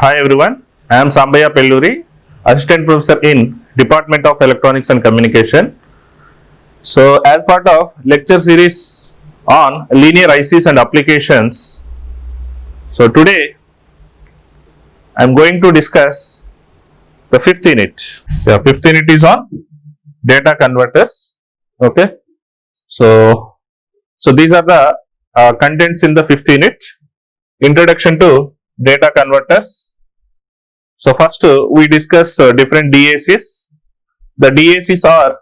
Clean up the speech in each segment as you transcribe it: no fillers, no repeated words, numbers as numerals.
Hi everyone, I am Sambaya Pelluri, Assistant Professor in Department of Electronics and Communication. So as part of lecture series on linear ICs and applications, so today I am going to discuss the fifth unit. The fifth unit is on data converters. Okay, so these are the contents in the fifth unit. Introduction to data converters. So first we discuss different DACs. The DACs are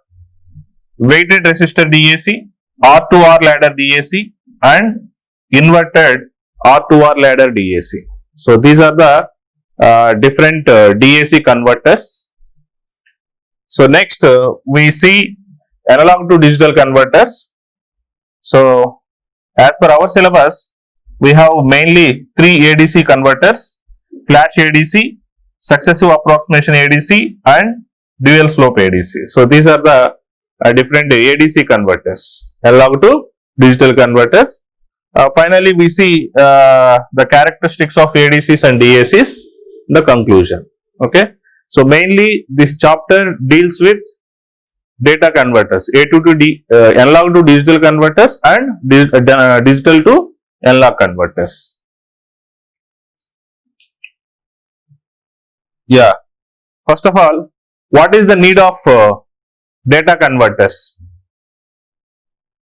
weighted resistor DAC, R2R ladder DAC and inverted R2R ladder DAC. So these are the different DAC converters. So next we see analog to digital converters. So as per our syllabus, we have mainly 3 ADC converters: flash ADC, successive approximation ADC and dual slope ADC. So these are the different ADC converters, analog to digital converters. Finally, we see the characteristics of ADCs and DACs in the conclusion. Okay. So mainly this chapter deals with data converters, analog to digital converters and digital to analog converters. Yeah, first of all, what is the need of data converters?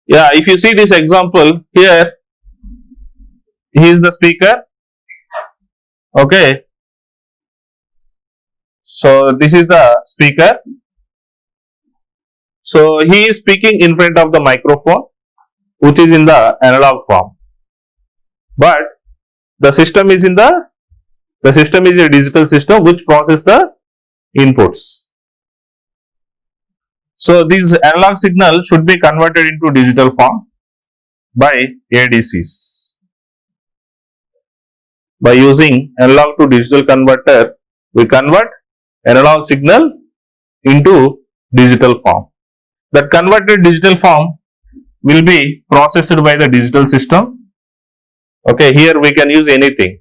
Yeah, if you see this example here, he is the speaker. Okay, so this is the speaker. So he is speaking in front of the microphone, which is in the analog form, but the system is a digital system which processes the inputs. So this analog signal should be converted into digital form by ADCs. By using analog to digital converter, we convert analog signal into digital form. That converted digital form will be processed by the digital system. Okay, here we can use anything: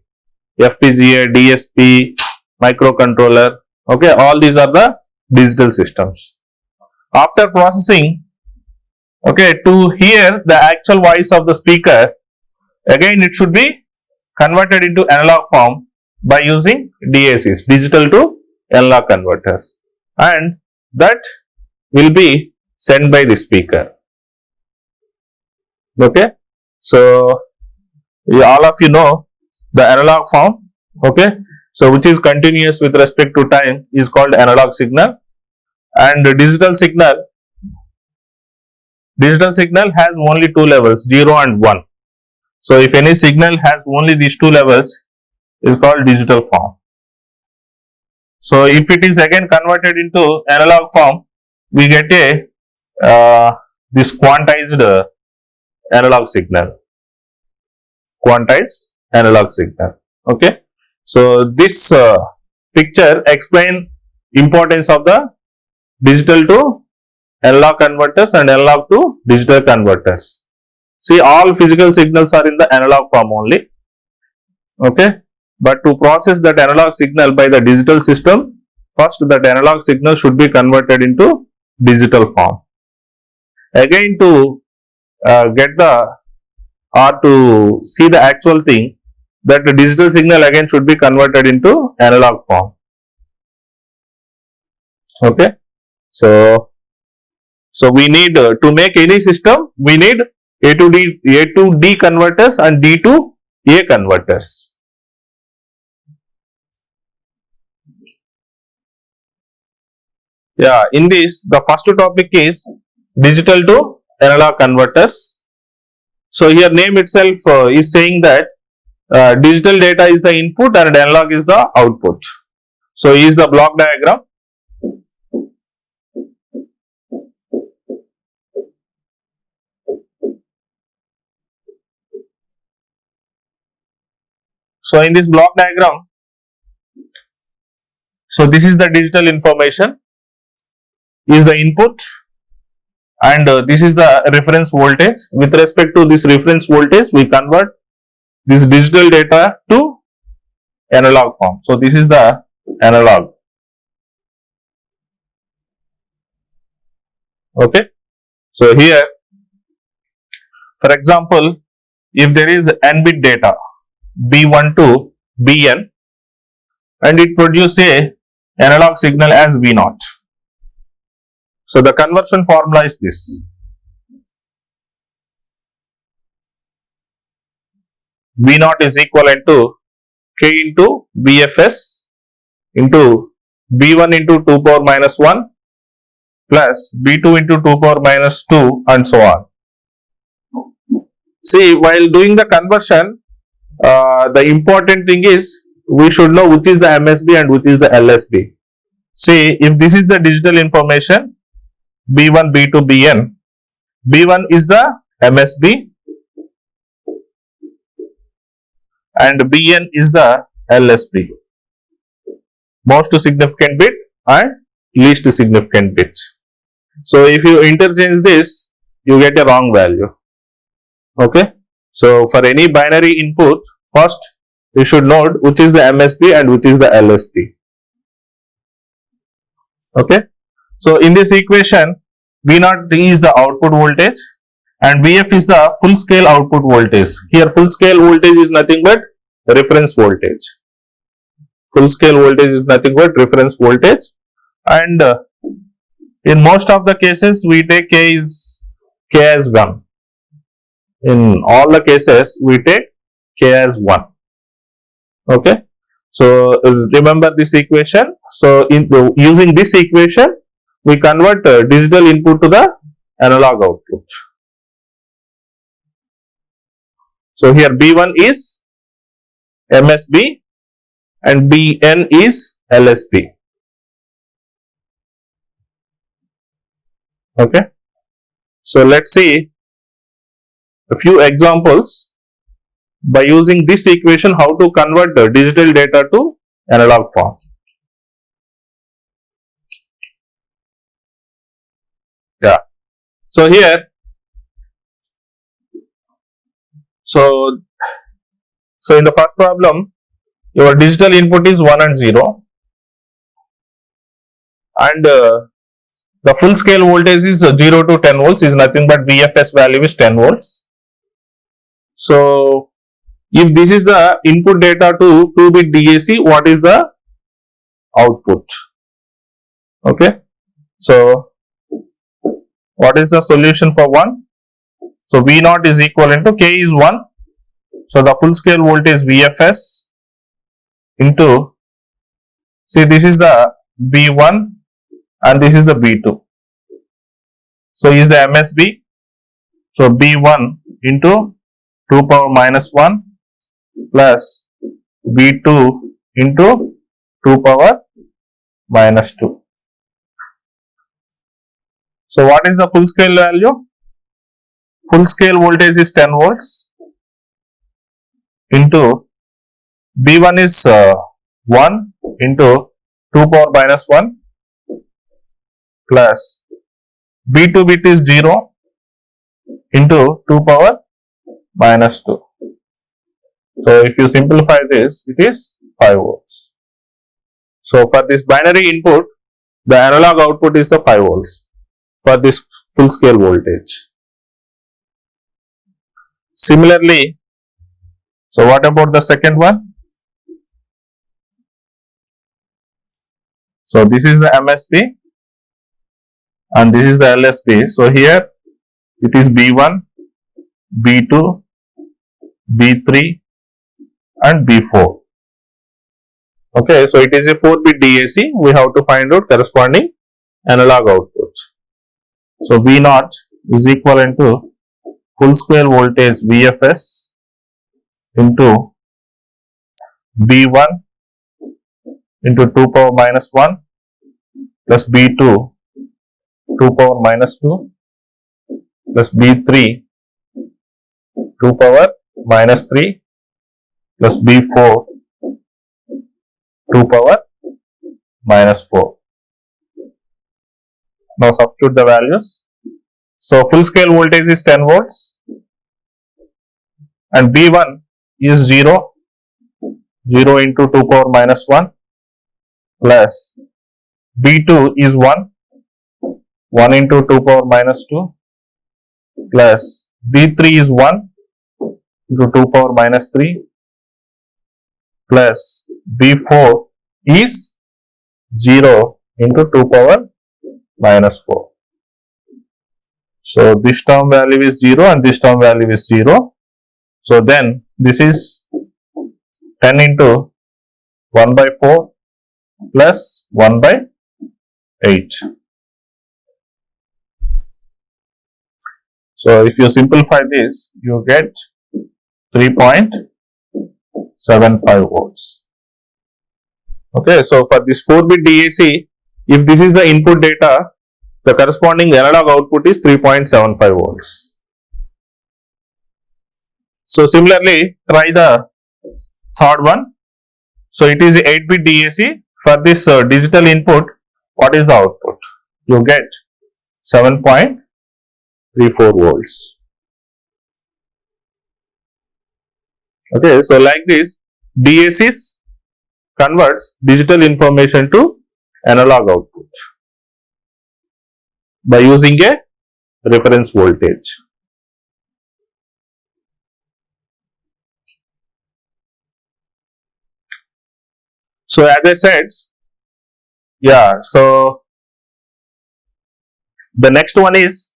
FPGA, DSP, microcontroller. Okay, all these are the digital systems. After processing, okay, to hear the actual voice of the speaker, again it should be converted into analog form by using DACs, digital to analog converters, and that will be sent by the speaker. Okay, so all of you know the analog form. Okay, so which is continuous with respect to time is called analog signal, and the digital signal has only 2 levels, 0 and 1. So if any signal has only these 2 levels, is called digital form. So if it is again converted into analog form, we get a this quantized analog signal. Okay, so this picture explain importance of the digital to analog converters and analog to digital converters. See, all physical signals are in the analog form only. Okay, but to process that analog signal by the digital system, first that analog signal should be converted into digital form. Again, to get the or to see the actual thing, that the digital signal again should be converted into analog form. Okay, so we need to make any system, we need A to D converters and D to A converters. Yeah, in this the first topic is digital to analog converters. So here name itself is saying that digital data is the input and analog is the output. So is the block diagram. So in this block diagram, so this is the digital information, is the input, and this is the reference voltage. With respect to this reference voltage, we convert this digital data to analog form. So this is the analog. Okay. So here, for example, if there is n bit data B1 to Bn and it produces a analog signal as V0. So the conversion formula is this. V0 is equivalent to K into VFS into B1 into 2 power minus 1 plus B2 into 2 power minus 2 and so on. See, while doing the conversion, the important thing is we should know which is the MSB and which is the LSB. See, if this is the digital information B1, B2, Bn, B1 is the MSB and Bn is the LSB, most significant bit and least significant bits. So if you interchange this, you get a wrong value. Okay. So for any binary input, first you should note which is the MSB and which is the LSB. Okay. So in this equation, V0 is the output voltage and Vf is the full scale output voltage. Here full scale voltage is nothing but reference voltage. Full scale voltage is nothing but reference voltage, and in most of the cases we take K as 1. In all the cases we take K as 1. Okay. So remember this equation. So using this equation, we convert digital input to the analog output. So here B1 is MSB and Bn is LSB. Okay. So let's see a few examples by using this equation how to convert the digital data to analog form. Yeah. So here, so in the first problem, your digital input is 1 and 0 and the full scale voltage is 0 to 10 volts is nothing but VFS value is 10 volts. So if this is the input data to 2-bit DAC, what is the output? Okay. So what is the solution for 1? So V0 is equivalent to K is 1. So the full scale voltage VFS into, see this is the B1 and this is the B2. So is the MSB. So B1 into 2 power minus 1 plus B2 into 2 power minus 2. So what is the full scale value? Full scale voltage is 10 volts into B1 is 1 into 2 power minus 1 plus B2 bit is 0 into 2 power minus 2. So if you simplify this, it is 5 volts. So for this binary input, the analog output is the 5 volts for this full scale voltage. Similarly, so what about the second one? So this is the MSB and this is the LSB. So here it is B1, B2, B3 and B4. Okay, so it is a 4-bit DAC. We have to find out corresponding analog output. So V0 is equivalent to full scale voltage VFS into B1 into 2 power minus 1 plus B2 2 power minus 2 plus B3 2 power minus 3 plus B4 2 power minus 4. Now substitute the values. So full scale voltage is 10 volts and B1 is 0, 0 into 2 power minus 1 plus B2 is 1, 1 into 2 power minus 2 plus B3 is 1 into 2 power minus 3 plus B4 is 0 into 2 power minus 4. So this term value is 0 and this term value is 0. So then this is 10 into 1 by 4 plus 1 by 8. So if you simplify this, you get 3.75 volts. Okay, so for this 4-bit DAC, if this is the input data, the corresponding analog output is 3.75 volts. So similarly, try the third one. So it is 8-bit DAC. For this digital input, what is the output? You get 7.34 volts. Okay, so like this, DACs converts digital information to analog output by using a reference voltage. So as I said, yeah, so the next one is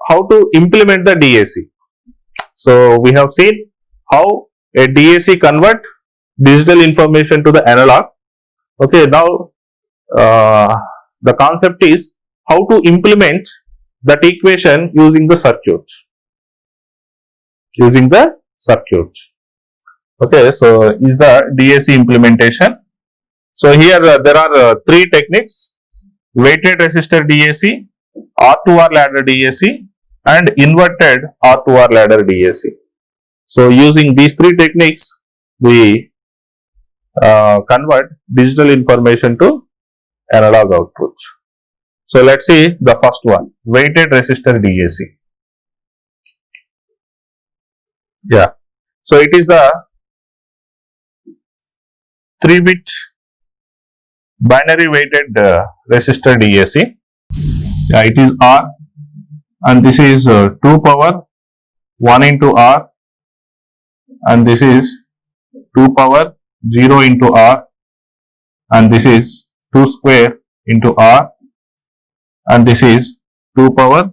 how to implement the DAC. So we have seen how a DAC convert digital information to the analog. Okay, now the concept is how to implement that equation using the circuit. Okay, so is the DAC implementation. So here there are three techniques: weighted resistor DAC, R2R ladder DAC and inverted R2R ladder DAC. So using these three techniques, we convert digital information to analog output. So let's see the first one, weighted resistor DAC. Yeah, so it is the 3-bit binary weighted resistor DAC. Yeah, it is R and this is 2 power 1 into R and this is 2 power 0 into R and this is 2 square into R and this is 2 power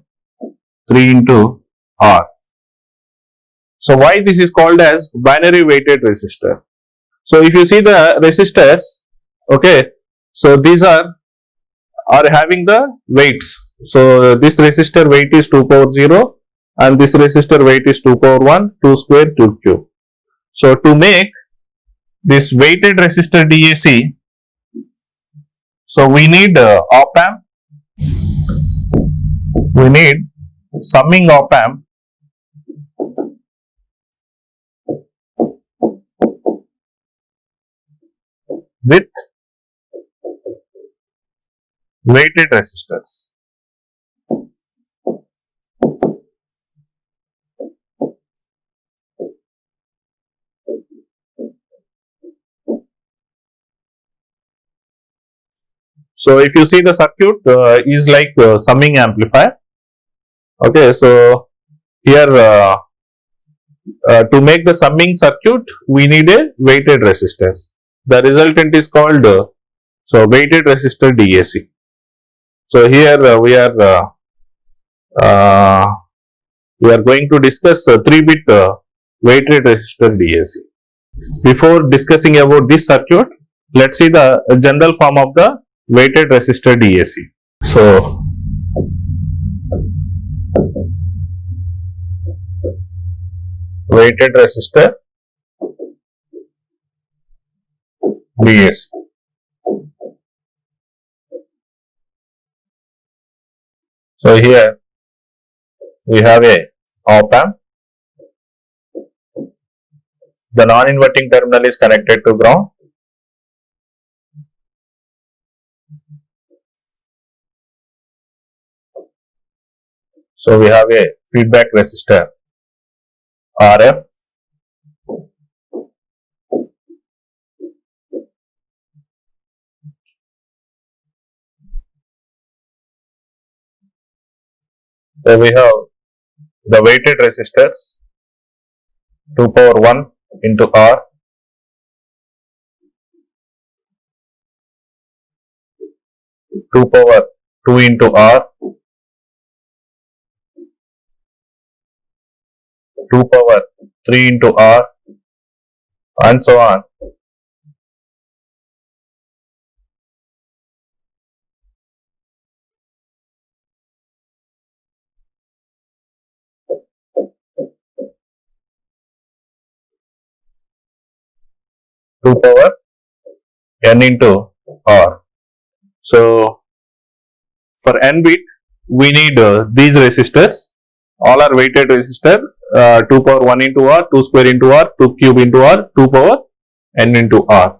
3 into R. So why this is called as binary weighted resistor? So if you see the resistors, okay, so these are having the weights. So this resistor weight is 2 power 0 and this resistor weight is 2 power 1, 2 square, 2 cube. So to make this weighted resistor DAC, so we need op amp, we need summing op amp with weighted resistors. So if you see the circuit is like summing amplifier. Okay, so here to make the summing circuit, we need a weighted resistors. The resultant is called so weighted resistor DAC. So here we are going to discuss 3-bit weighted resistor DAC. Before discussing about this circuit, let's see the general form of the weighted resistor DAC. So weighted resistor DAC. So here we have a op amp. The non-inverting terminal is connected to ground. So we have a feedback resistor RF. So we have the weighted resistors 2 power 1 into R, 2 power 2 into R, 2 power 3 into R, and so on. Two power n into R. So for n bit we need these resistors. All are weighted resistor, 2 power 1 into R, 2 square into R, 2 cube into R, 2 power n into R.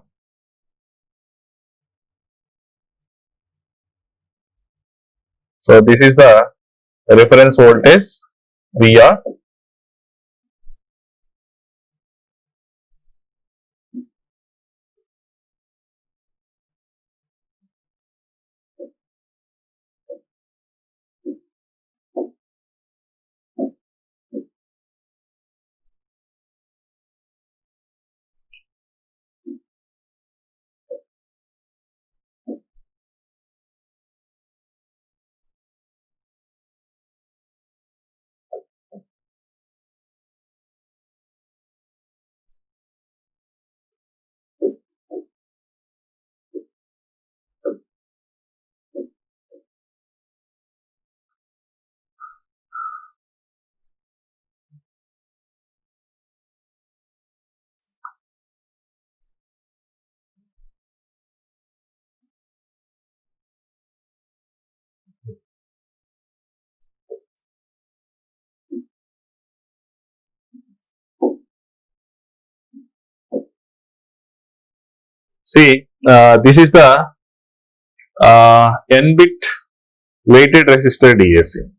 So this is the reference voltage VR. See, this is the n bit weighted resistor DAC.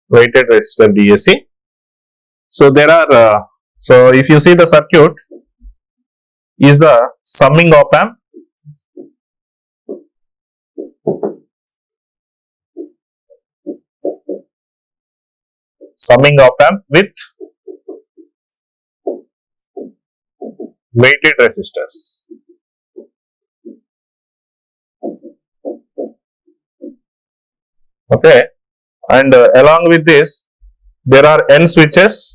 Weighted resistor DAC. So there are, so if you see the circuit is the summing op amp, with weighted resistors. Okay, and along with this there are n switches.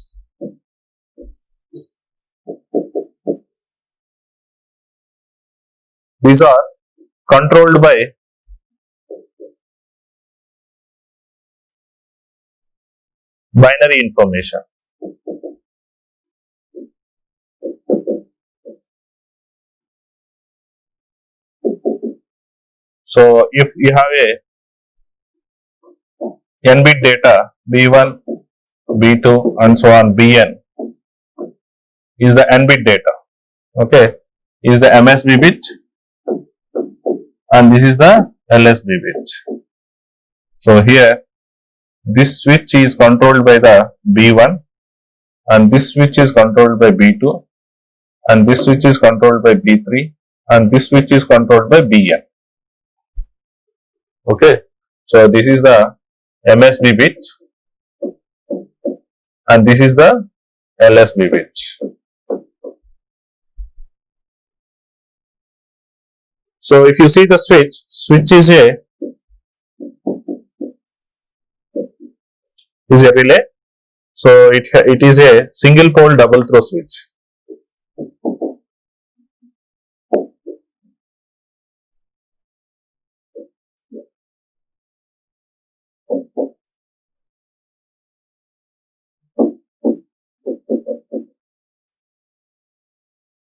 These are controlled by binary information. So if you have a n bit data B1, B2 and so on, Bn is the n bit data, okay, is the MSB bit, and this is the LSB bit. So here this switch is controlled by the B1, and this switch is controlled by B2, and this switch is controlled by B3, and this switch is controlled by Bn. Okay, so this is the MSB bit and this is the LSB bit. So if you see the switch is a relay. So it is a single pole double throw switch.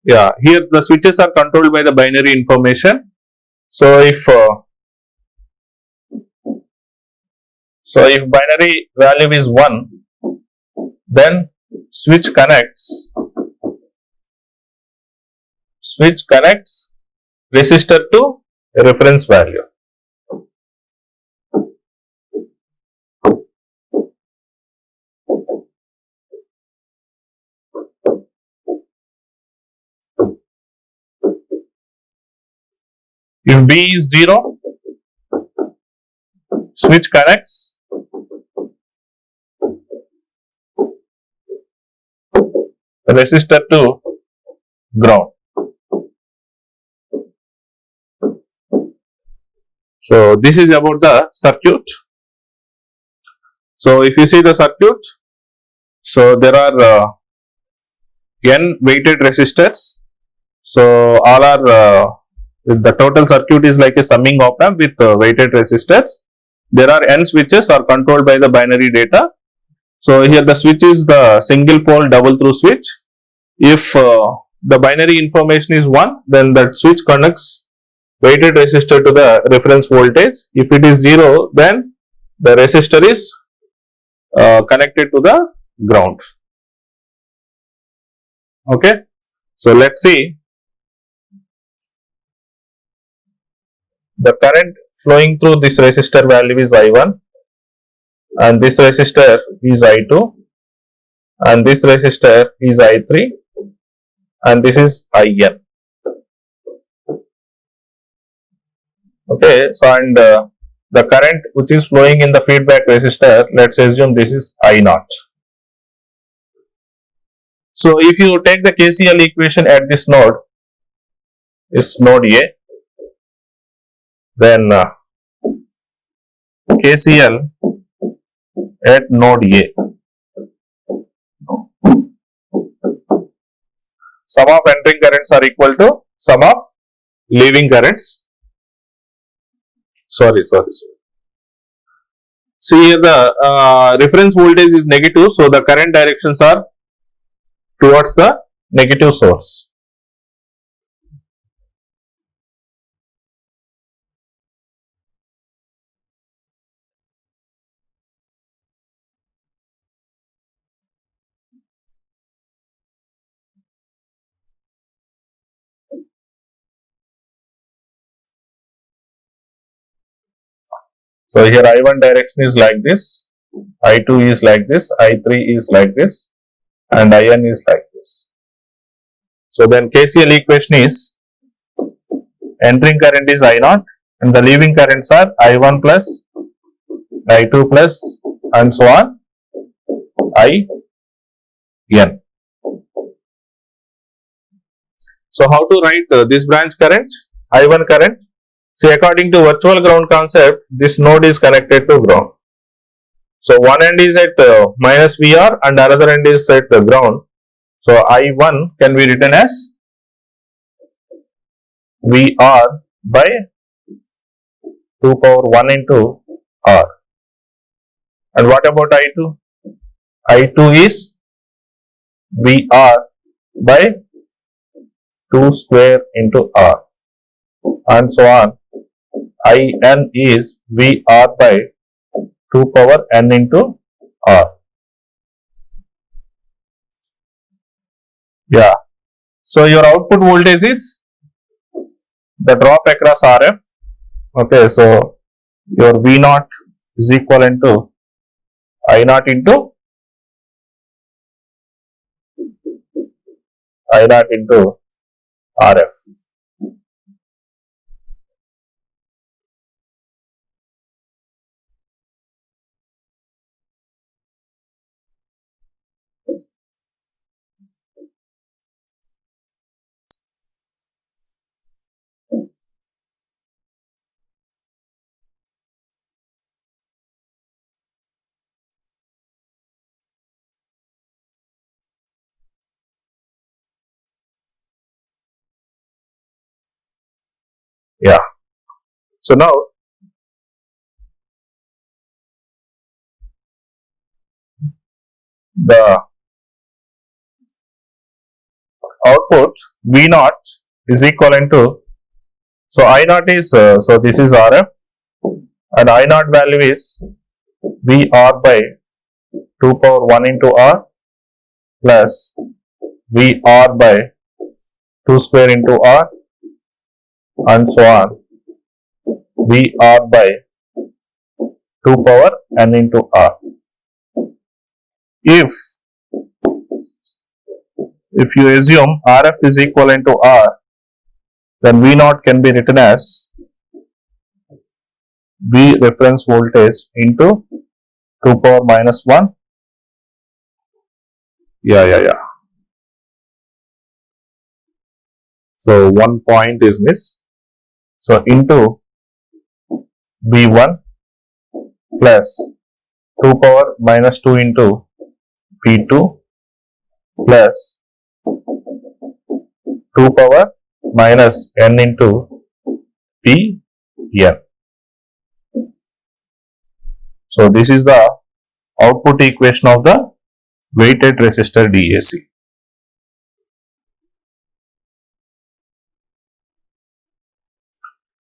Yeah, here the switches are controlled by the binary information. So if So if binary value is 1, then switch connects resistor to reference value. If B is 0, switch connects resistor to ground. So this is about the circuit. So if you see the circuit, so there are n weighted resistors. So all are the total circuit is like a summing op amp with weighted resistors. There are n switches are controlled by the binary data. So here the switch is the single pole double through switch. If the binary information is 1, then that switch connects weighted resistor to the reference voltage. If it is 0, then the resistor is connected to the ground. Okay. So let's see. The current flowing through this resistor value is I1, and this resistor is I2, and this resistor is I3, and this is IN. Okay, so and the current which is flowing in the feedback resistor, let's assume this is I0. So if you take the KCL equation at this node, is node A, then KCL at node A, sum of entering currents are equal to sum of leaving currents. Sorry. See here the reference voltage is negative, so the current directions are towards the negative source. So here I1 direction is like this, I2 is like this, I3 is like this, and IN is like this. So then KCL equation is entering current is I0 and the leaving currents are I1 plus, I2 plus, and so on, IN. So how to write this branch current, I1 current? See, according to virtual ground concept, this node is connected to ground. So one end is at minus VR and another end is at the ground. So I1 can be written as VR by 2 power 1 into R. And what about I2? I2 is VR by 2 square into R, and so on. IN is VR by 2 power n into R. Yeah. So your output voltage is the drop across RF. Okay. So your V0 is equivalent to I0 into RF. Yeah. So now the output V0 is equivalent to, so I0 is, so this is RF and I0 value is VR by 2 power 1 into R plus VR by 2 square into R and so on. VR by 2 power n into R. If you assume RF is equivalent to R, then V naught can be written as V reference voltage into 2 power minus 1. Yeah. So one point is missed. So into V1 plus 2 power minus 2 into V2 plus 2 power minus n into Pn. So this is the output equation of the weighted resistor DAC.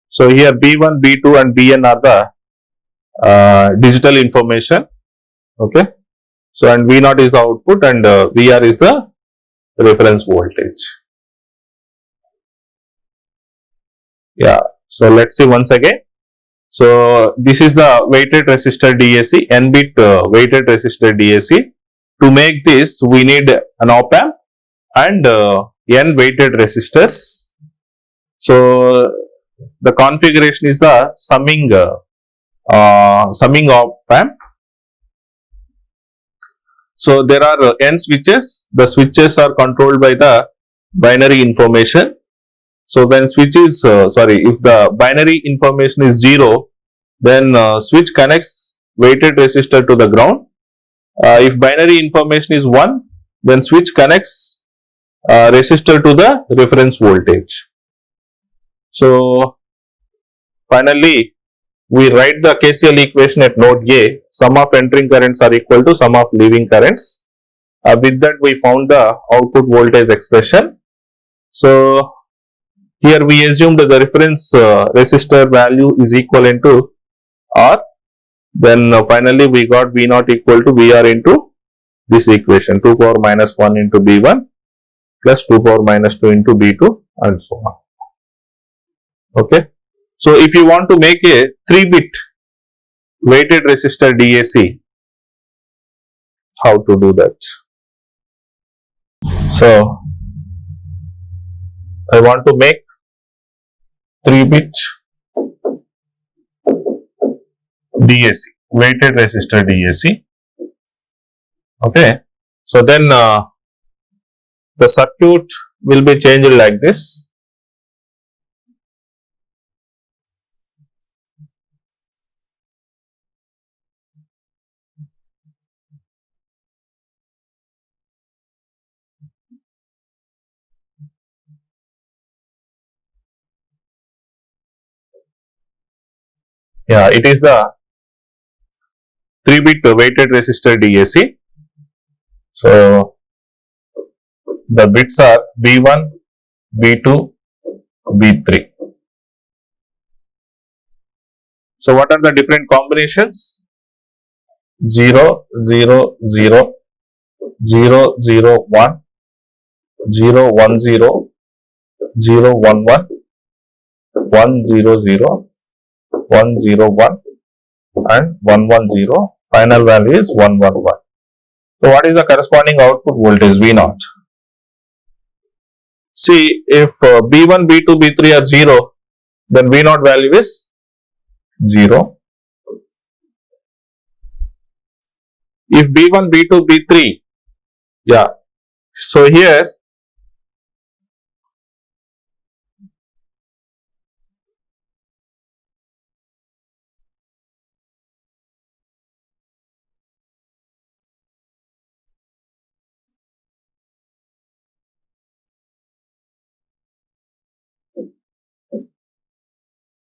So here B1, B2 and Bn are the digital information. Okay. So and V0 is the output and VR is the reference voltage. Yeah. So let's see once again. So this is the weighted resistor DAC, n bit weighted resistor DAC. To make this, we need an op amp and n weighted resistors. So the configuration is the summing op amp. So there are n switches. The switches are controlled by the binary information. So when switch is if the binary information is 0, then switch connects weighted resistor to the ground. If binary information is 1, then switch connects resistor to the reference voltage. So finally, we write the KCL equation at node A. Sum of entering currents are equal to sum of leaving currents. With that, we found the output voltage expression. So here we assume that the reference resistor value is equivalent to R. Then finally we got V naught equal to VR into this equation, 2 power minus 1 into B1 plus 2 power minus 2 into B2 and so on. Okay. So if you want to make a 3-bit weighted resistor DAC, how to do that? So I want to make 3-bit DAC, weighted resistor DAC. Okay. So then the circuit will be changed like this. Yeah, it is the 3-bit weighted resistor DAC. So the bits are B1, B2, B3. So what are the different combinations? 0, 0, 0, 0, 0, 1, 0, 1, 0, 0, 1, 1, 1, 0, 0, 1, 0, 1 and 1, 1, 0. Final value is 1, 1, 1. So what is the corresponding output voltage? V naught. See, if B1, B2, B3 are 0, then V naught value is 0. If B1, B2, B3, yeah. So here,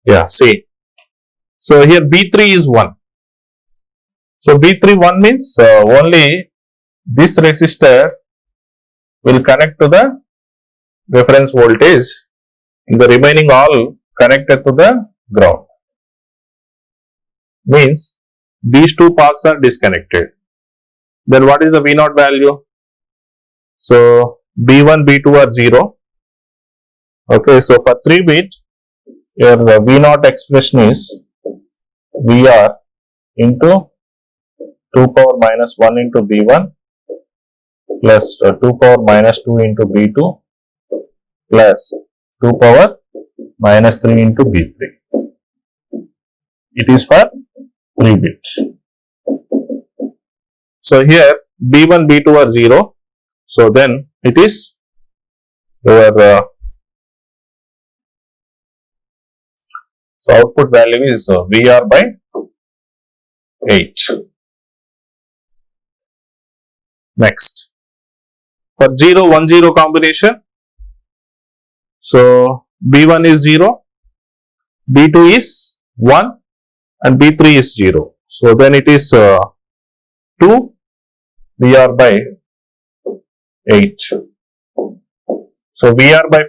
yeah, see. So here B3 is 1. So B3 1 means only this resistor will connect to the reference voltage, the remaining all connected to the ground. Means these two paths are disconnected. Then what is the V naught value? So B1, B2 are 0. Okay, so for 3 bit, here the V naught expression is VR into 2 power minus 1 into B1 plus 2 power minus 2 into B2 plus 2 power minus 3 into B3. It is for 3 bits. So here B1, B2 are 0. So then it is your so output value is VR by 8. Next, for 0, 1, 0 combination, so B1 is 0, B2 is 1 and B3 is 0. So then it is 2 VR by 8. So VR by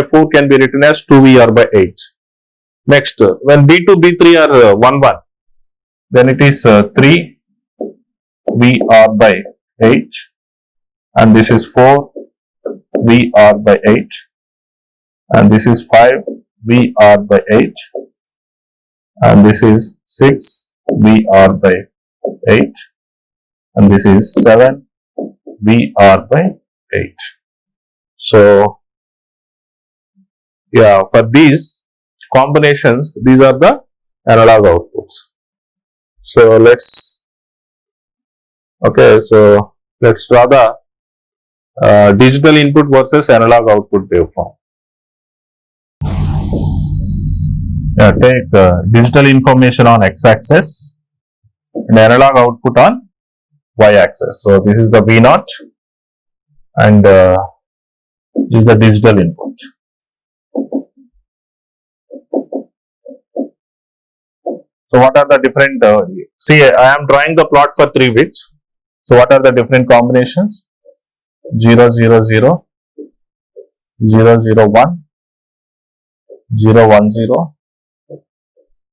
4 can be written as 2 VR by 8. Next, when B2, B3 are 1, 1, then it is 3 VR by 8 and this is 4 VR by 8 and this is 5 VR by 8 and this is 6 VR by 8 and this is 7 VR by 8. So yeah, for these combinations, these are the analog outputs. So let's draw the digital input versus analog output waveform. Take digital information on x-axis and analog output on y-axis. So this is the V naught and is the digital input. So what are the different, see I am drawing the plot for 3 bits. So what are the different combinations? 0, 0, 0, 0, 0, 1, 0, 1, 0,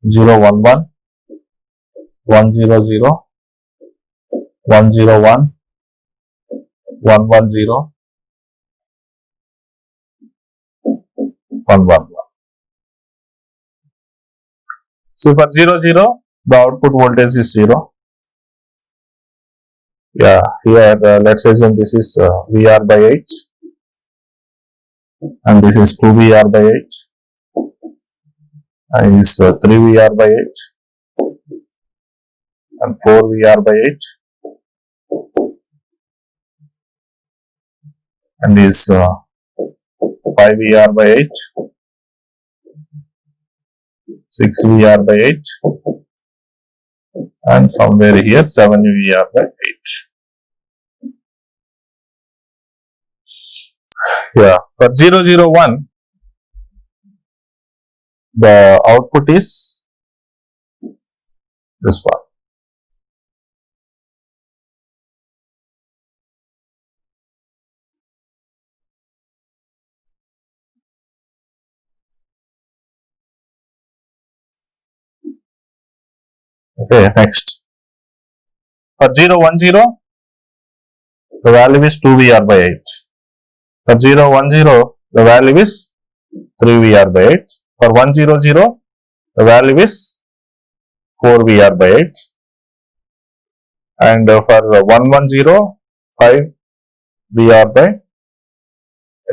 0, 1, 1, 1, 0, 0, 1, 0, 1, 1, 1, 0, 1, 1, 1. So for 0, 0, the output voltage is 0. Yeah, here let's assume this is VR by 8 and this is 2 VR by 8 and this is 3 VR by 8 and 4 VR by 8 and this 5 VR by 8, 6 VR by 8 and somewhere here 7 VR by 8. Yeah, for 0, 0, 1, the output is this one. Okay, next. For 0, 1, 0, the value is 2 VR by 8. For 0, 1, 0, the value is 3 VR by 8. For 1, 0, 0, the value is 4 VR by 8. And for 1, 1, 0, 5 VR by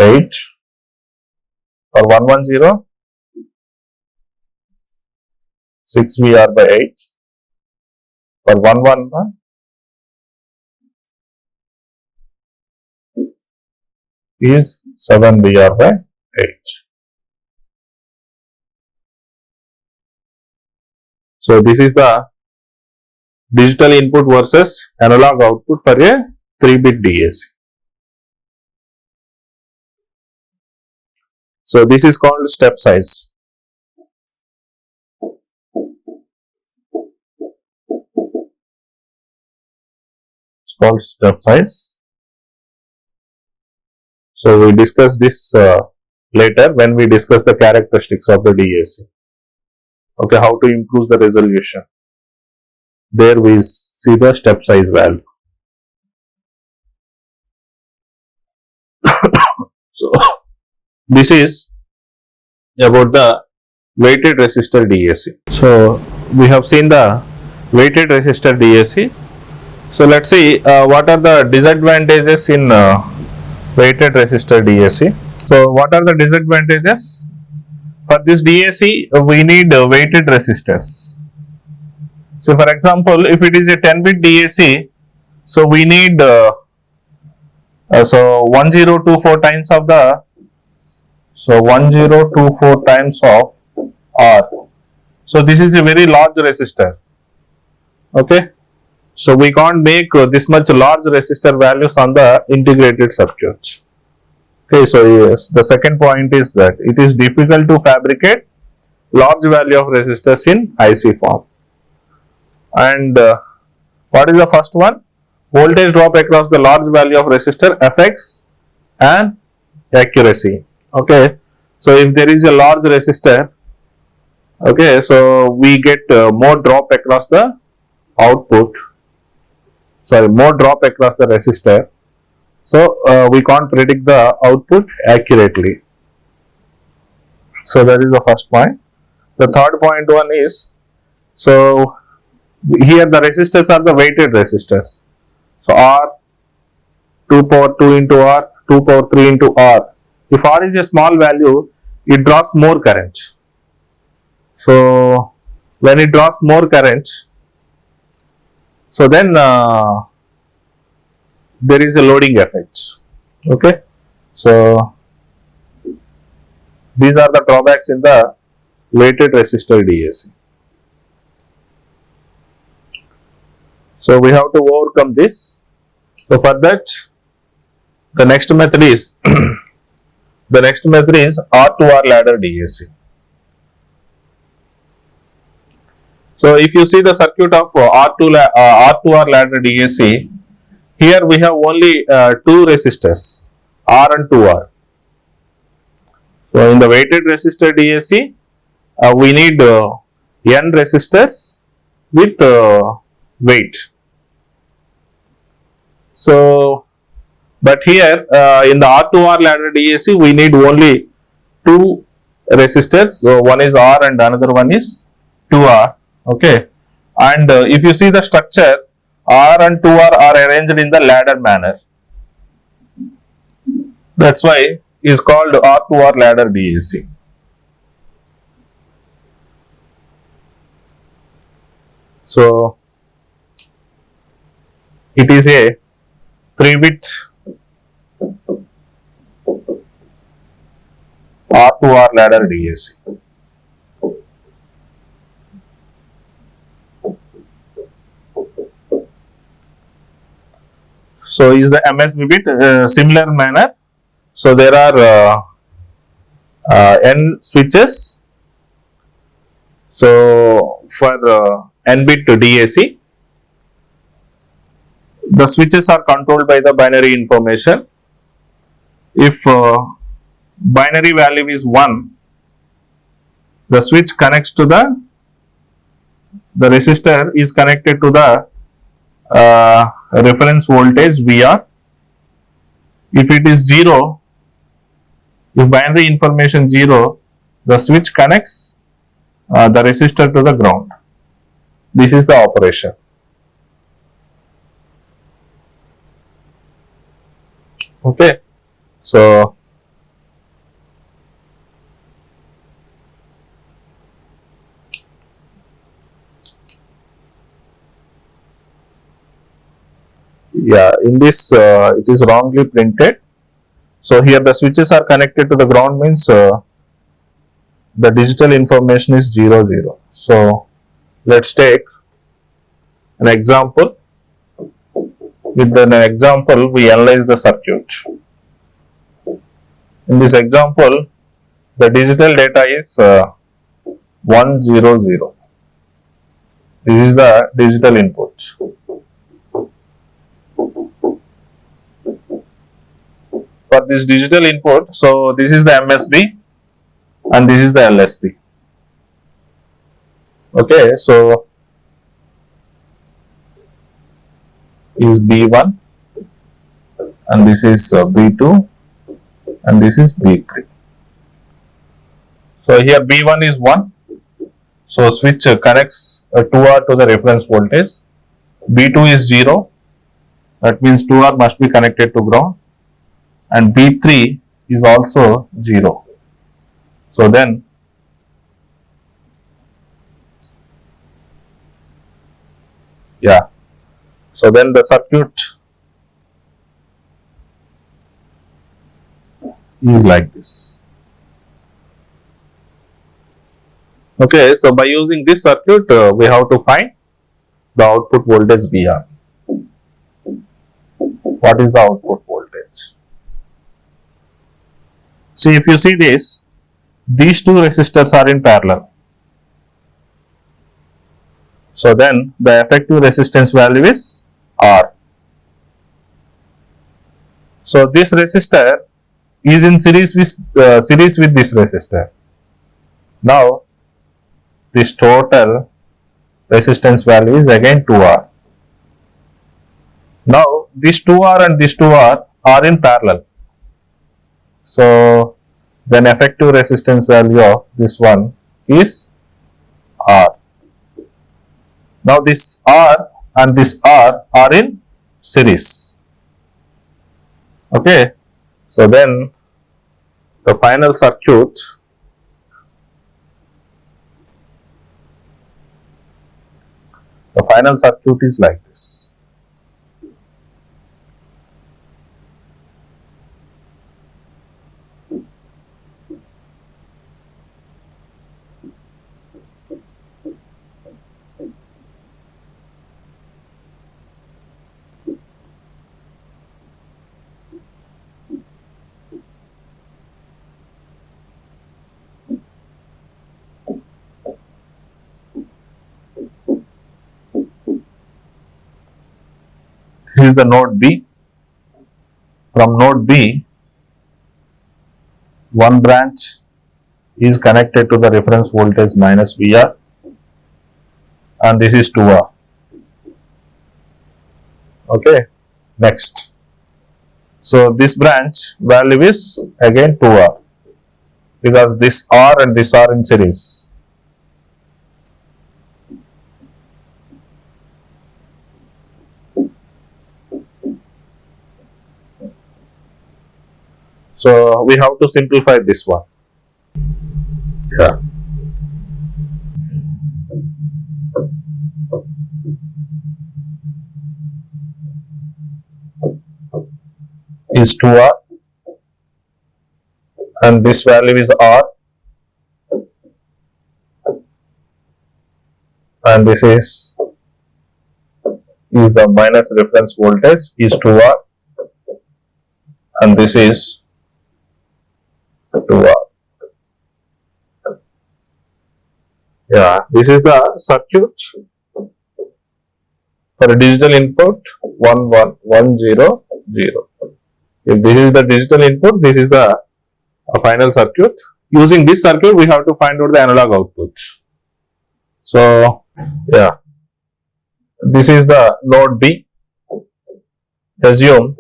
8. For 1, 1, 0, 6 VR by 8. For 1, 1, 1, is 7 VR by 8. So this is the digital input versus analog output for a 3-bit DAC. So this is called step size. It's called step size. So we discuss this later when we discuss the characteristics of the DAC. Okay, how to improve the resolution. there we see the step size value. So this is about the weighted resistor DAC. So we have seen the weighted resistor DAC. So let's see what are the disadvantages in weighted resistor DAC. So what are the disadvantages? For this DAC we need weighted resistors. So for example, if it is a 10-bit DAC, so we need 1024 times of the 1024 times of R. So this is a very large resistor. Okay. So we can't make this much large resistor values on the integrated circuits. Okay. So yes, the second point is that it is difficult to fabricate large value of resistors in IC form. And what is the first one? Voltage drop across the large value of resistor affects an accuracy. Okay. So if there is a large resistor, okay, so we get more drop across the output, more drop across the resistor. So we can't predict the output accurately. So that is the first point. The third point one is, so here the resistors are the weighted resistors. So R 2 power 2 into R, 2 power 3 into R. If R is a small value, it draws more current. So when it draws more current, so then there is a loading effect. Okay. So these are the drawbacks in the weighted resistor DAC. So we have to overcome this. So for that, the next method is R to R ladder DAC. So if you see the circuit of R to R ladder DAC, here we have only two resistors, R and 2R. So in the weighted resistor DAC, we need n resistors with weight. So, but here in the R to R ladder DAC, we need only two resistors. So one is R and another one is 2R. Okay. And if you see the structure, R and 2R are arranged in the ladder manner. That's why it is called R to R ladder DAC. So it is a 3-bit R to R ladder DAC. So is the MSB bit similar manner? So there are n switches. So for n bit DAC, the switches are controlled by the binary information. If binary value is 1, the switch connects to the resistor is connected to the reference voltage VR. If it is 0, if binary information 0, the switch connects the resistor to the ground. This is the operation. Okay. So yeah, in this it is wrongly printed. So here the switches are connected to the ground, means the digital information is 0 0. So let's take an example. With an example, we analyze the circuit. In this example, the digital data is 100. This is the digital input. For this digital input, so this is the MSB and this is the LSB. Okay, so is B1 and this is B2 and this is B3. So here B1 is 1. So switch connects 2R to the reference voltage. B2 is 0. That means 2R must be connected to ground. And B3 is also 0. So then so then the circuit is like this. Okay, so by using this circuit, we have to find the output voltage VR. What is the output voltage? See, if you see this, these two resistors are in parallel. So then the effective resistance value is R. So this resistor is in series with this resistor. Now this total resistance value is again 2R. Now this 2R and this 2R are in parallel. So then effective resistance value of this one is R. Now this R and this R are in series. Okay. So then the final circuit is like this. This is the node B. From node B, one branch is connected to the reference voltage minus VR and this is 2R. Okay, next. So this branch value is again 2R because this R and this are in series. So we have to simplify this one. Yeah. Is 2R and this value is R and this is the minus reference voltage is 2R and this is 2R. Yeah, this is the circuit for a digital input 1 1 1 0 0. If this is the digital input, this is the final circuit. Using this circuit, we have to find out the analog output. So, yeah, this is the node B. Assume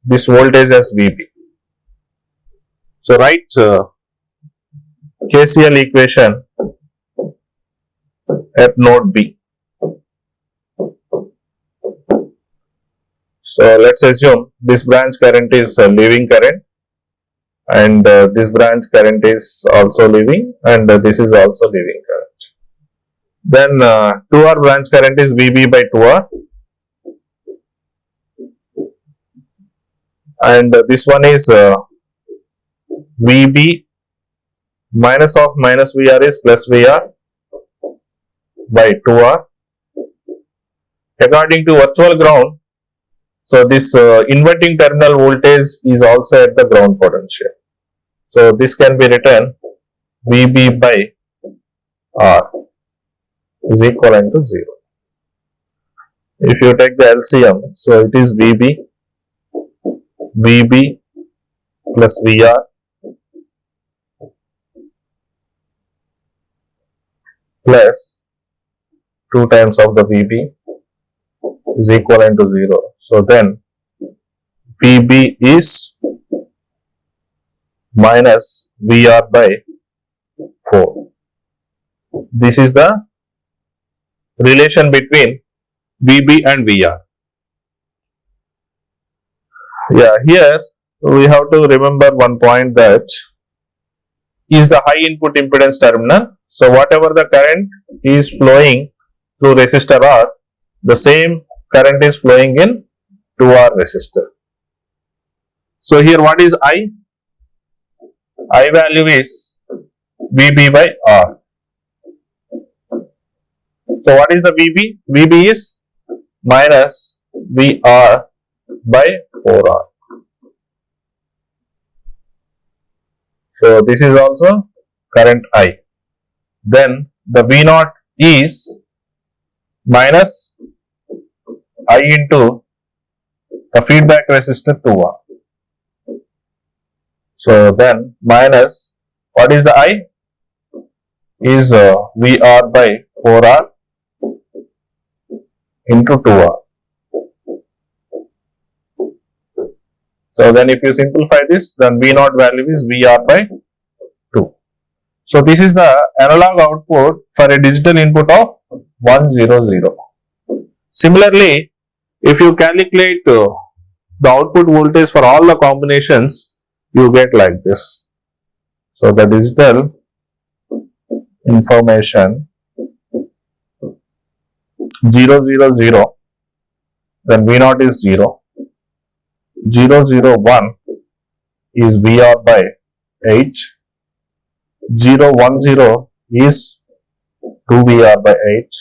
this voltage as VB. So, write KCL equation at node B. So, let us assume this branch current is leaving current and this branch current is also leaving and this is also leaving current. Then 2R branch current is VB by 2R and this one is VB minus of minus VR is plus VR by 2R. According to virtual ground, so this inverting terminal voltage is also at the ground potential. So this can be written VB by R is equivalent to 0. If you take the LCM, so it is VB plus VR plus 2 times of the VB is equivalent to 0. So then VB is minus VR by 4. This is the relation between VB and VR. Yeah, here we have to remember one point, that is the high input impedance terminal. So whatever the current is flowing through resistor R, the same current is flowing in 2R resistor. So here what is I? I value is VB by R. So what is the VB? VB is minus VR by 4R. So this is also current I. Then the V0 is minus I into the feedback resistor 2R. So then minus, what is the I? Is VR by 4R into 2R. So then if you simplify this, then V0 value is VR by 2. So this is the analog output for a digital input of 100. Similarly, if you calculate the output voltage for all the combinations, you get like this. So the digital information 000, then V0 is 0. 001 is VR by H. 010 is 2VR by H.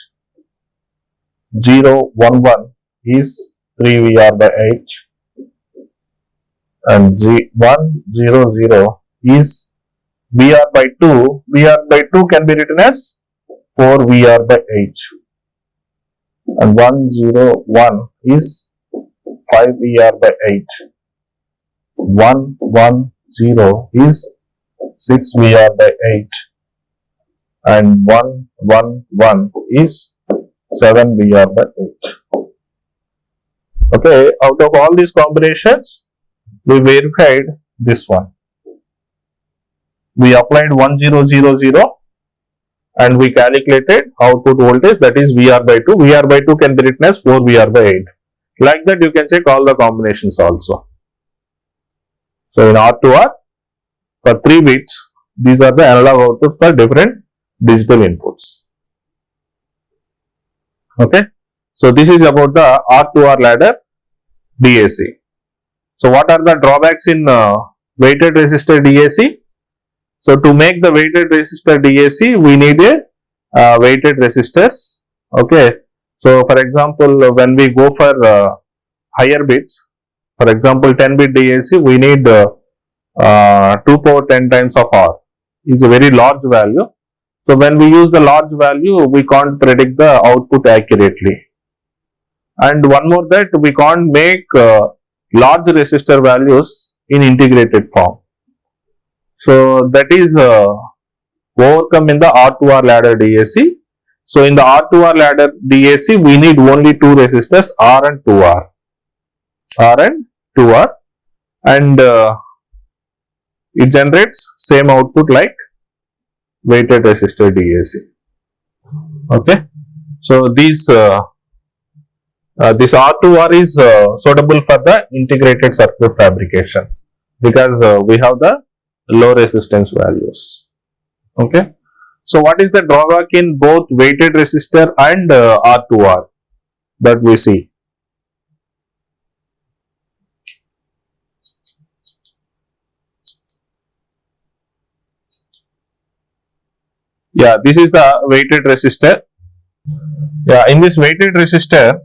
011 is 3VR by H. And 100 is VR by 2. VR by 2 can be written as 4VR by H. And 101 is 5VR by 8. 110 is 6VR by 8. And 111 is 7VR by 8. Okay, out of all these combinations, we verified this one. We applied 1000 and we calculated output voltage, that is VR by 2. VR by 2 can be written as 4VR by 8. Like that you can check all the combinations also. So in R2R, for 3 bits, these are the analog outputs for different digital inputs. Okay. So this is about the R2R ladder DAC. So what are the drawbacks in weighted resistor DAC? So to make the weighted resistor DAC, we need a weighted resistors. Okay. So for example, when we go for higher bits, for example 10 bit DAC, we need 2 power 10 times of R, is a very large value. So when we use the large value, we can't predict the output accurately. And one more, that we can't make large resistor values in integrated form. So that is overcome in the R2R ladder DAC. So in the R2R ladder DAC, we need only 2 resistors, R and 2R. R and 2R, and it generates same output like weighted resistor DAC. Okay. So this R2R is suitable for the integrated circuit fabrication, because we have the low resistance values. Okay. So what is the drawback in both weighted resistor and R2R that we see? Yeah, this is the weighted resistor. Yeah, in this weighted resistor,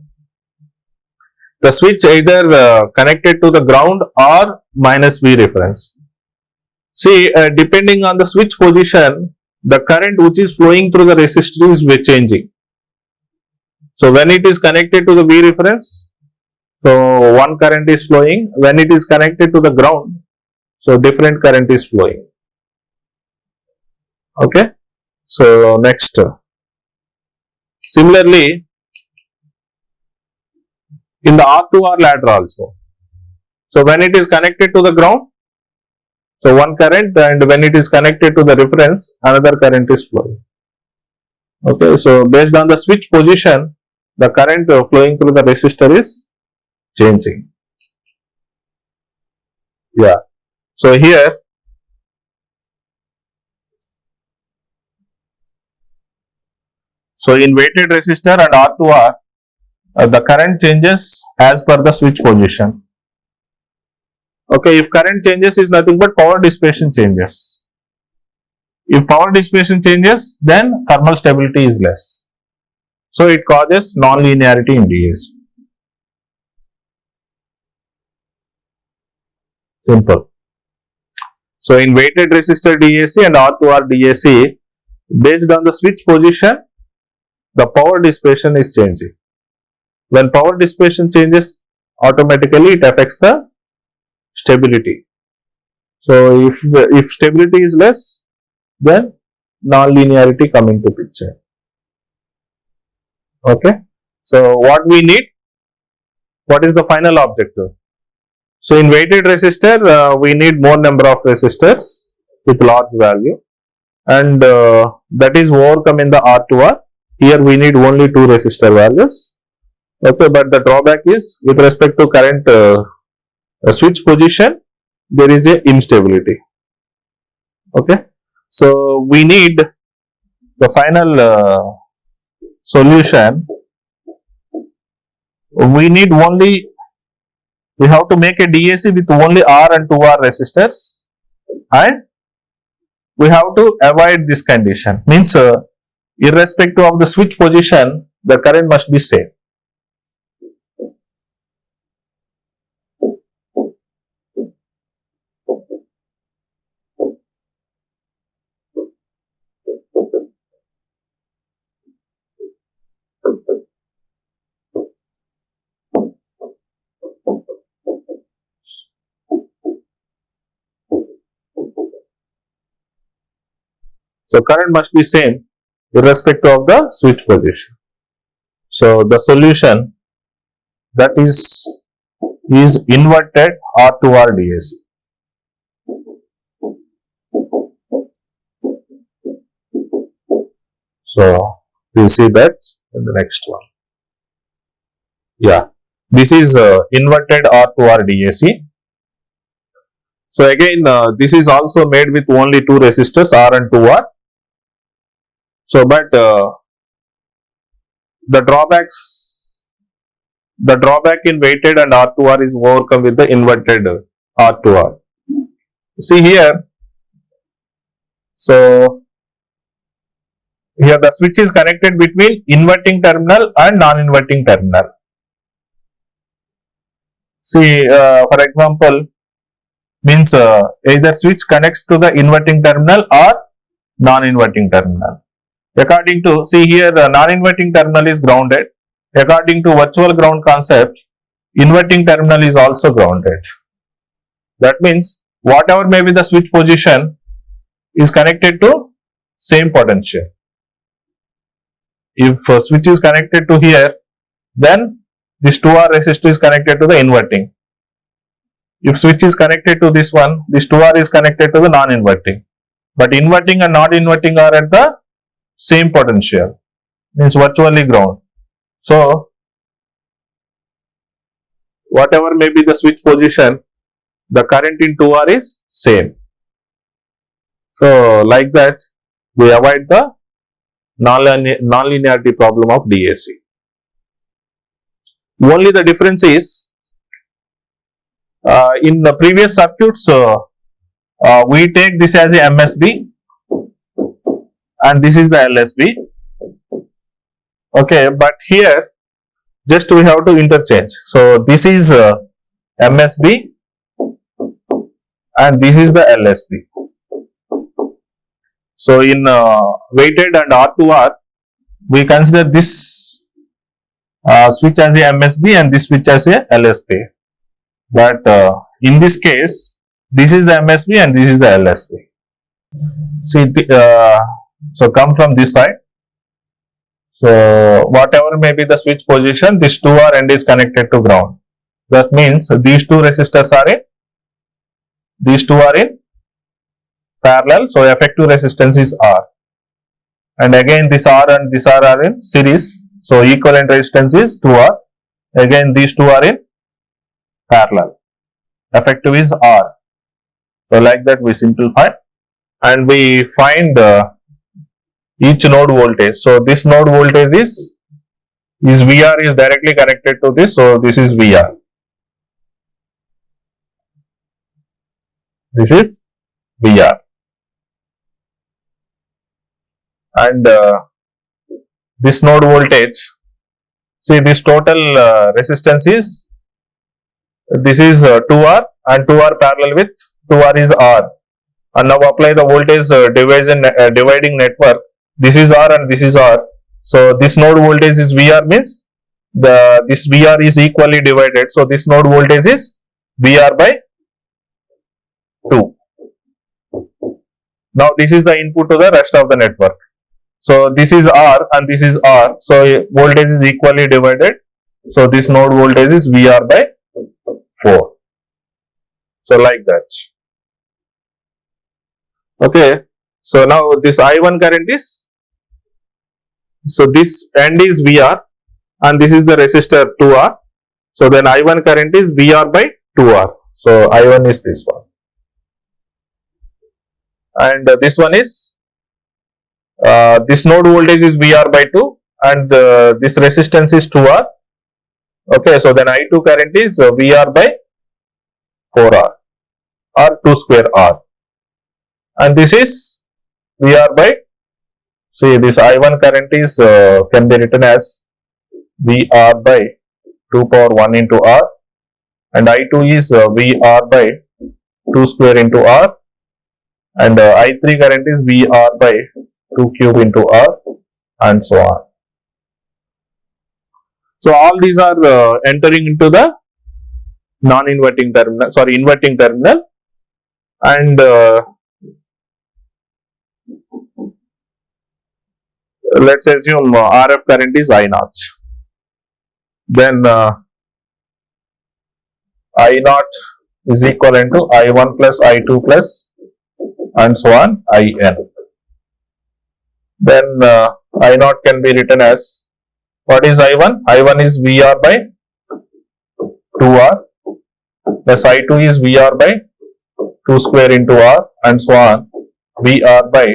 the switch either connected to the ground or minus V reference. See, depending on the switch position, the current which is flowing through the resistor is changing. So when it is connected to the V reference, so one current is flowing. When it is connected to the ground, so different current is flowing. Okay. So next, similarly, in the R2R ladder also. So when it is connected to the ground, so one current, and when it is connected to the reference, another current is flowing. Okay, so based on the switch position, the current flowing through the resistor is changing. Yeah. So here, so in weighted resistor and R2R, the current changes as per the switch position. Okay, if current changes is nothing but power dissipation changes. If power dissipation changes, then thermal stability is less. So it causes non-linearity in DAC. Simple. So in weighted resistor DAC and R2R DAC, based on the switch position, the power dissipation is changing. When power dissipation changes, automatically it affects the stability. So if stability is less, then non-linearity come into picture. Okay. So what we need? What is the final objective? So in weighted resistor, we need more number of resistors with large value, and that is overcome in the R2R. Here we need only 2 resistor values. Okay, but the drawback is with respect to current switch position, there is a instability. Okay, so we need the final solution. We have to make a DAC with only R and 2R resistors, and we have to avoid this condition. Means irrespective of the switch position, the current must be same. So current must be same irrespective of the switch position. So the solution that is inverted R2R DAC. So we'll see that in the next one. Yeah, this is inverted R2R DAC. So again, this is also made with only 2 resistors, R and 2R. So, but the drawback in weighted and R2R is overcome with the inverted R2R. See here, so here the switch is connected between inverting terminal and non-inverting terminal. See, for example, means either switch connects to the inverting terminal or non-inverting terminal. According to, see here, the non-inverting terminal is grounded. According to virtual ground concept, inverting terminal is also grounded. That means whatever may be the switch position is connected to same potential. If switch is connected to here, then this 2R resistor is connected to the inverting. If switch is connected to this one, this 2R is connected to the non-inverting. But inverting and non-inverting are at the same potential, means virtually ground. So whatever may be the switch position, the current in 2R is same. So like that, we avoid the non-linearity problem of DAC. Only the difference is, in the previous circuits, we take this as a MSB and this is the LSB. Okay, but here just we have to interchange. So this is MSB and this is the LSB. So in weighted and R2R, we consider this switch as a MSB and this switch as a LSB. But in this case, this is the MSB and this is the LSB. See, so come from this side. So whatever may be the switch position, this 2R end is connected to ground. That means these two resistors are in parallel. So effective resistance is R. And again this R and this R are in series. So equivalent resistance is 2R. Again these two are in parallel. Effective is R. So like that we simplify and we find each node voltage. So this node voltage is VR is directly connected to this. So this is VR. This is VR. And this node voltage, see this total resistance is, this is 2R and 2R parallel with 2R is R. And now apply the voltage dividing network. This is R and this is R. So this node voltage is VR, means this VR is equally divided. So this node voltage is VR by 2. Now this is the input to the rest of the network. So this is R and this is R. So voltage is equally divided. So this node voltage is VR by 4. So like that. Okay. So now this I1 current is, so this end is VR and this is the resistor 2R. So then I1 current is VR by 2R. So I1 is this one. And this one is, this node voltage is VR by 2 and this resistance is 2R. Okay, so then I2 current is VR by 4R or 2 square R. And this is VR by, see this I1 current is can be written as VR by 2 power 1 into R and I2 is VR by 2 square into R and I3 current is VR by 2 cube into R and so on. So all these are entering into the non-inverting terminal, sorry, inverting terminal, and let's assume RF current is I0. Then I0 is equivalent to I1 plus I2 plus and so on IN. Then I0 can be written as, what is I1? I1 is VR by 2R plus I2 is VR by 2 square into R and so on, VR by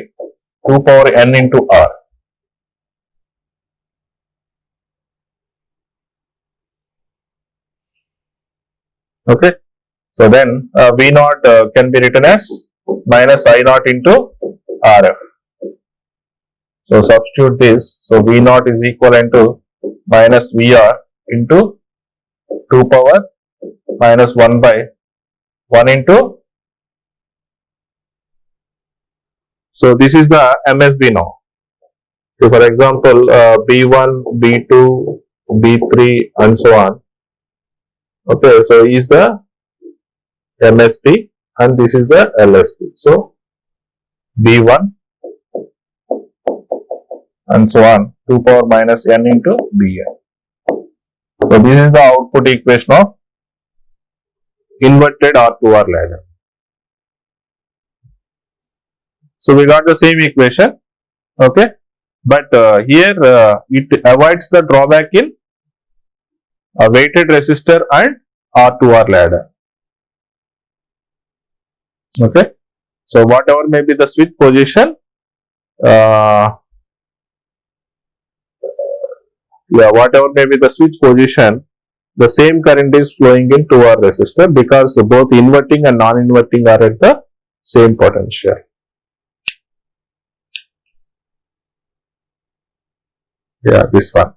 2 power N into R. Okay. So then V0 can be written as minus I0 into RF. So substitute this. So V0 is equivalent to minus VR into 2 power minus 1 by 1 into. So this is the MSB now. So for example, B1, B2, B3 and so on. Okay, so is the MSB and this is the LSB. So B1 and so on, 2 power minus N into Bn. So this is the output equation of inverted R2R ladder. So we got the same equation, okay, but here it avoids the drawback in a weighted resistor and R2R ladder. Okay, so whatever may be the switch position, whatever may be the switch position, the same current is flowing in 2R resistor because both inverting and non-inverting are at the same potential. Yeah, this one.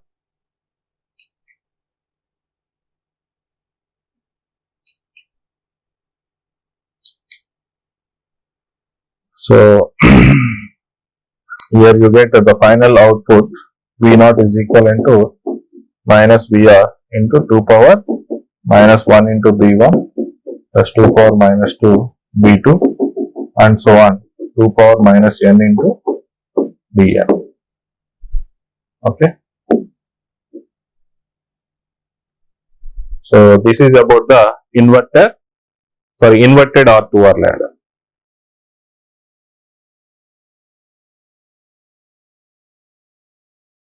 So here you get the final output V0 is equivalent to minus VR into 2 power minus 1 into B1 plus 2 power minus 2 B2 and so on, 2 power minus N into Bn. Okay. So this is about the inverted or 2 hour ladder.